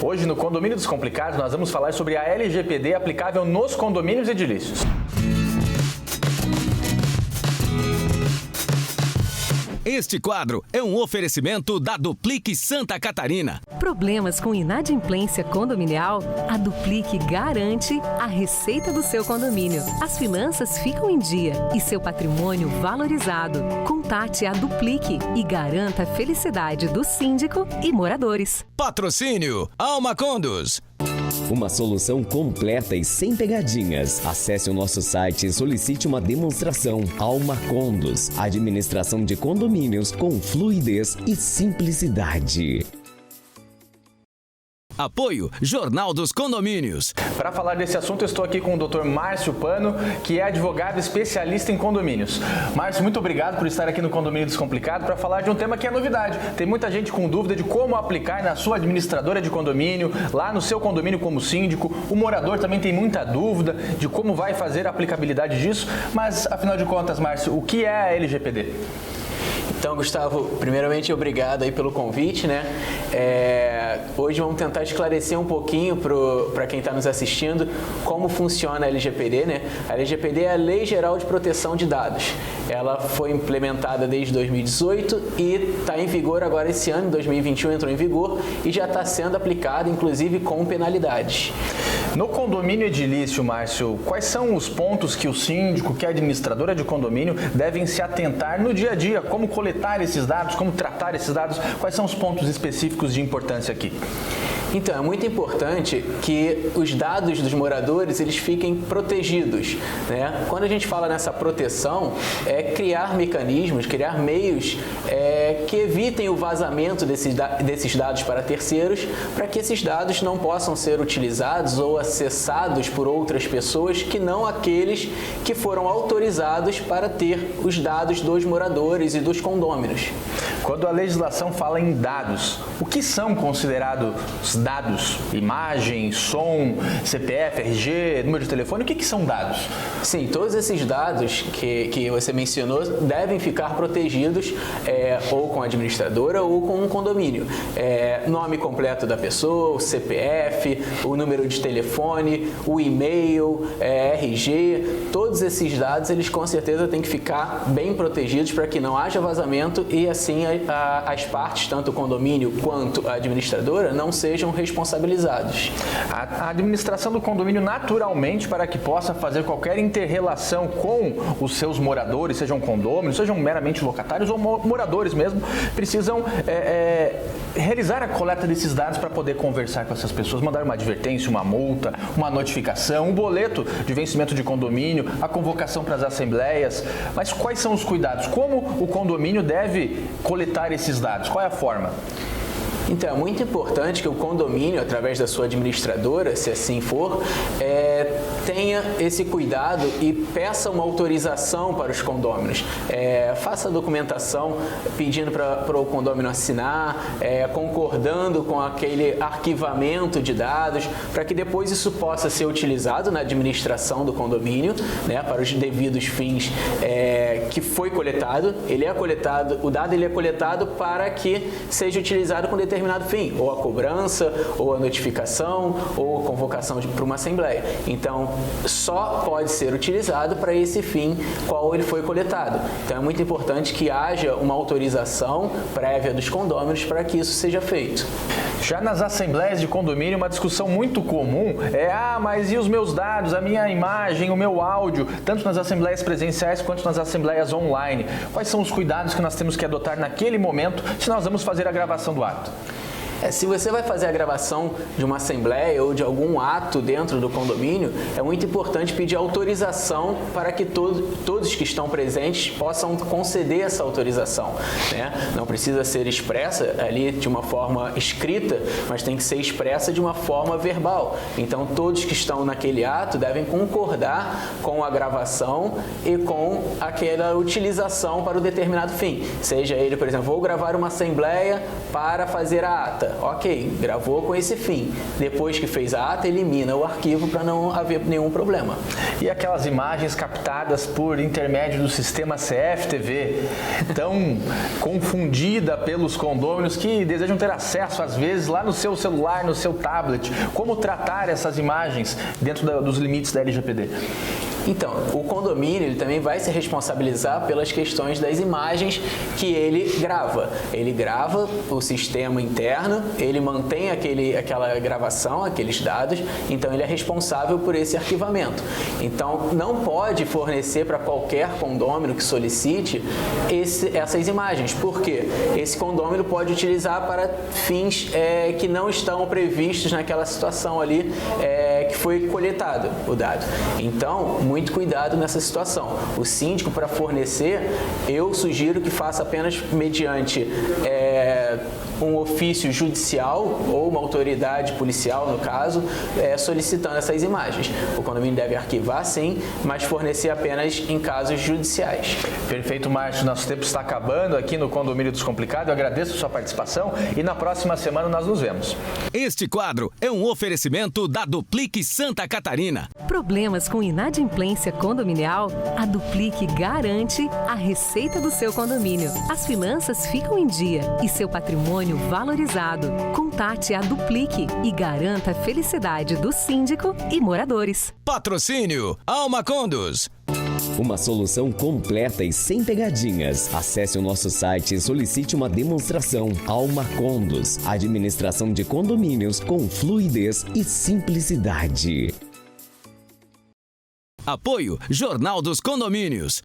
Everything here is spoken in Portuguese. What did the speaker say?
Hoje no Condomínio Descomplicado nós vamos falar sobre a LGPD aplicável nos condomínios edilícios. Este quadro é um oferecimento da Duplique Santa Catarina. Problemas com inadimplência condominial? A Duplique garante a receita do seu condomínio. As finanças ficam em dia e seu patrimônio valorizado. Contate a Duplique e garanta a felicidade do síndico e moradores. Patrocínio Alma Condos. Uma solução completa e sem pegadinhas. Acesse o nosso site e solicite uma demonstração. Alma Condos, administração de condomínios com fluidez e simplicidade. Apoio Jornal dos Condomínios. Para falar desse assunto, eu estou aqui com o Dr. Márcio Pano, que é advogado especialista em condomínios. Márcio, muito obrigado por estar aqui no Condomínio Descomplicado para falar de um tema que é novidade. Tem muita gente com dúvida de como aplicar na sua administradora de condomínio, lá no seu condomínio como síndico. O morador também tem muita dúvida de como vai fazer a aplicabilidade disso. Mas, afinal de contas, Márcio, o que é a LGPD? Então, Gustavo, primeiramente, obrigado aí pelo convite, né? Hoje vamos tentar esclarecer um pouquinho para quem está nos assistindo como funciona a LGPD, né? A LGPD é a Lei Geral de Proteção de Dados. Ela foi implementada desde 2018 e está em vigor agora esse ano, 2021 entrou em vigor e já está sendo aplicada, inclusive com penalidades. No condomínio edilício, Márcio, quais são os pontos que o síndico, que a administradora de condomínio devem se atentar no dia a dia? Como coletar esses dados, como tratar esses dados? Quais são os pontos específicos de importância aqui? Então, é muito importante que os dados dos moradores eles fiquem protegidos, né? Quando a gente fala nessa proteção, é criar mecanismos, criar meios que evitem o vazamento desses dados para terceiros, para que esses dados não possam ser utilizados ou acessados por outras pessoas que não aqueles que foram autorizados para ter os dados dos moradores e dos condôminos. Quando a legislação fala em dados, o que são considerados dados? Imagem, som, CPF, RG, número de telefone, o que são dados? Sim, todos esses dados que você mencionou devem ficar protegidos ou com a administradora ou com um condomínio. Nome completo da pessoa, o CPF, o número de telefone, o e-mail, RG, todos esses dados eles com certeza têm que ficar bem protegidos para que não haja vazamento e assim as partes, tanto o condomínio quanto a administradora, não sejam responsabilizados. A administração do condomínio, naturalmente, para que possa fazer qualquer inter-relação com os seus moradores, sejam condôminos, sejam meramente locatários ou moradores mesmo, precisam realizar a coleta desses dados para poder conversar com essas pessoas, mandar uma advertência, uma multa, uma notificação, um boleto de vencimento de condomínio, a convocação para as assembleias. Mas quais são os cuidados? Como o condomínio deve coletar esses dados? Qual é a forma? Então, é muito importante que o condomínio, através da sua administradora, se assim for, tenha esse cuidado e peça uma autorização para os condôminos. Faça a documentação pedindo para o condômino assinar, concordando com aquele arquivamento de dados, para que depois isso possa ser utilizado na administração do condomínio, né, para os devidos fins que foi coletado. O dado ele é coletado para que seja utilizado com determinado fim, ou a cobrança, ou a notificação, ou a convocação para uma assembleia. Então, só pode ser utilizado para esse fim qual ele foi coletado. Então, é muito importante que haja uma autorização prévia dos condôminos para que isso seja feito. Já nas assembleias de condomínio, uma discussão muito comum mas e os meus dados, a minha imagem, o meu áudio, tanto nas assembleias presenciais quanto nas assembleias online? Quais são os cuidados que nós temos que adotar naquele momento se nós vamos fazer a gravação do ato? Se você vai fazer a gravação de uma assembleia ou de algum ato dentro do condomínio, é muito importante pedir autorização para que todos que estão presentes possam conceder essa autorização, né? Não precisa ser expressa ali de uma forma escrita, mas tem que ser expressa de uma forma verbal. Então, todos que estão naquele ato devem concordar com a gravação e com aquela utilização para o determinado fim. Seja ele, por exemplo, vou gravar uma assembleia para fazer a ata. ata, ok, gravou com esse fim. Depois que fez a ata, elimina o arquivo para não haver nenhum problema. E aquelas imagens captadas por intermédio do sistema CFTV, tão confundida pelos condôminos que desejam ter acesso, às vezes, lá no seu celular, no seu tablet. Como tratar essas imagens dentro dos limites da LGPD? Então, o condomínio ele também vai se responsabilizar pelas questões das imagens que ele grava. Ele grava o sistema interno, ele mantém aquela gravação, aqueles dados, então ele é responsável por esse arquivamento. Então, não pode fornecer para qualquer condômino que solicite essas imagens, porque esse condômino pode utilizar para fins que não estão previstos naquela situação ali que foi coletado o dado. Então, muito cuidado nessa situação. O síndico, para fornecer, eu sugiro que faça apenas mediante um ofício judicial ou uma autoridade policial, no caso, solicitando essas imagens. O condomínio deve arquivar, sim, mas fornecer apenas em casos judiciais. Perfeito, Márcio. Nosso tempo está acabando aqui no Condomínio Descomplicado. Eu agradeço a sua participação e na próxima semana nós nos vemos. Este quadro é um oferecimento da Duplique Santa Catarina. Problemas com inadimplência condominial? A Duplique garante a receita do seu condomínio. As finanças ficam em dia e seu patrimônio valorizado. Contate a Duplique e garanta a felicidade do síndico e moradores. Patrocínio Alma Condos. Uma solução completa e sem pegadinhas. Acesse o nosso site e solicite uma demonstração. Alma Condos, administração de condomínios com fluidez e simplicidade. Apoio Jornal dos Condomínios.